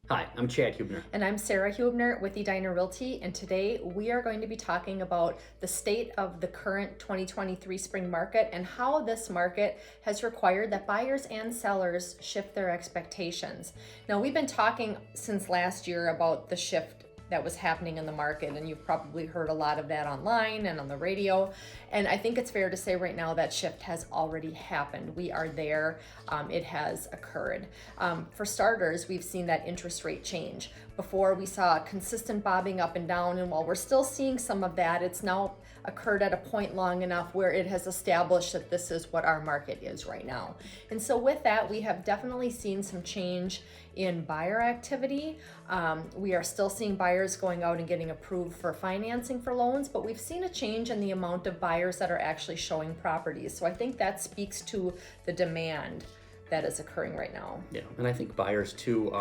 Hi, I'm Chad Huebener. And I'm Sara Huebener with Edina Realty, and today we are going to be talking about the state of the current 2023 spring market and how this market has required that buyers and sellers shift their expectations. Now, we've been talking since last year about the shift that was happening in the market, and you've probably heard a lot of that online and on the radio. And I think it's fair to say right now that shift has already happened. We are there. It has occurred. For starters, we've seen that interest rate change. Before, we saw consistent bobbing up and down, and while we're still seeing some of that, it's now occurred at a point long enough where it has established that this is what our market is right now. And so with that, we have definitely seen some change in buyer activity. We are still seeing buyers going out and getting approved for financing for loans, but we've seen a change in the amount of buyers that are actually showing properties. So I think that speaks to the demand that is occurring right now. Yeah, and I think buyers too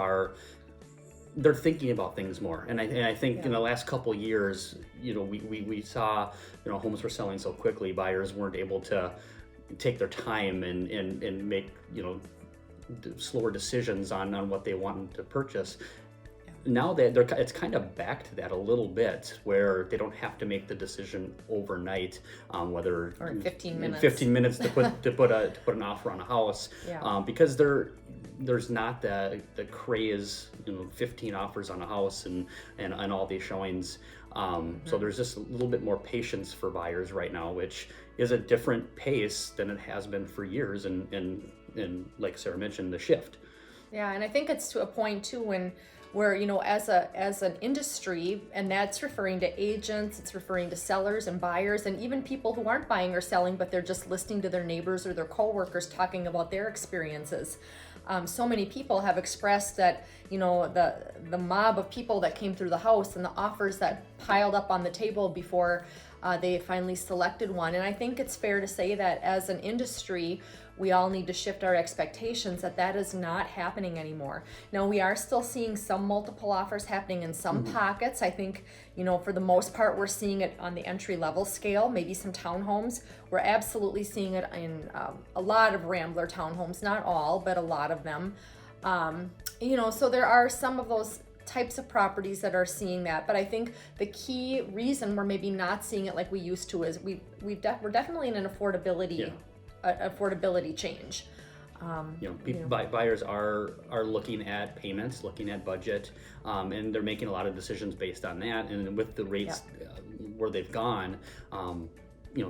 they're thinking about things more. And I think in the last couple of years, we saw, homes were selling so quickly, buyers weren't able to take their time and make, slower decisions on what they wanted to purchase. Now that it's kind of back to that a little bit, where they don't have to make the decision overnight, whether or in 15 minutes. 15 minutes to put an offer on a house, because there's not the craze, 15 offers on a house and all these showings. So there's just a little bit more patience for buyers right now, which is a different pace than it has been for years. And like Sara mentioned, the shift. Yeah, and I think it's to a point too where as an industry, and that's referring to agents, it's referring to sellers and buyers, and even people who aren't buying or selling, but they're just listening to their neighbors or their coworkers talking about their experiences. So many people have expressed that the mob of people that came through the house and the offers that piled up on the table before they finally selected one. And I think it's fair to say that as an industry, we all need to shift our expectations that is not happening anymore. Now, we are still seeing some multiple offers happening in some pockets. I think, for the most part, we're seeing it on the entry level scale, maybe some townhomes. We're absolutely seeing it in a lot of Rambler townhomes, not all, but a lot of them. So there are some of those types of properties that are seeing that, but I think the key reason we're maybe not seeing it like we used to is we're definitely in an affordability change. Buyers are looking at payments, looking at budget, and they're making a lot of decisions based on that. And with the rates where they've gone,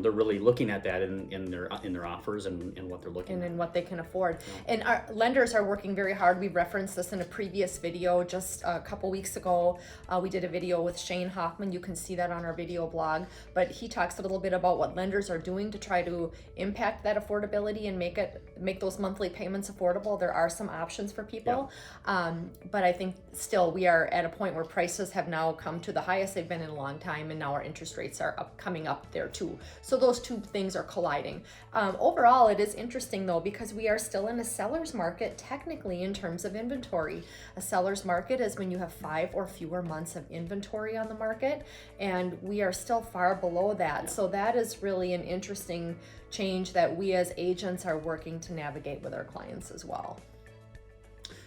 they're really looking at that in their offers and what they're looking at. And what they can afford. And our lenders are working very hard. We referenced this in a previous video just a couple weeks ago. We did a video with Shane Hoffman. You can see that on our video blog. But he talks a little bit about what lenders are doing to try to impact that affordability and make those monthly payments affordable. There are some options for people. But I think still we are at a point where prices have now come to the highest they've been in a long time, and now our interest rates are coming up there too. So those two things are colliding. Overall, it is interesting though, because we are still in a seller's market technically in terms of inventory. A seller's market is when you have 5 or fewer months of inventory on the market, and we are still far below that. So that is really an interesting change that we as agents are working to navigate with our clients as well.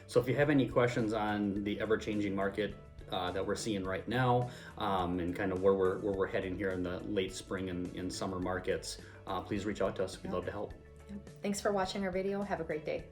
So if you have any questions on the ever-changing market that we're seeing right now, and kind of where we're heading here in the late spring and summer markets, please reach out to us. We'd love to help. Thanks for watching our video. Have a great day.